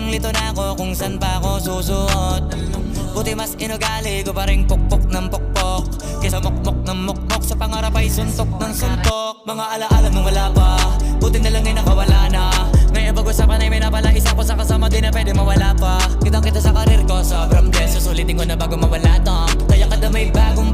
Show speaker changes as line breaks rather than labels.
lito na ako kung saan pa ako susuot. Buti mas inugali ko pa rin pukpok ng pukpok kesa mokmok ng mokmok, sa pangarap ay suntok ng suntok. Mga alaala nung wala pa, buti na lang ay nakawala na. Ngayon pag-usapan ay may napala isa ko sa kasama, di na pwede mawala pa. Kitang kita sa karir ko, sobrang blessed, susulitin ko na bago mawala to. Kaya kada may bagong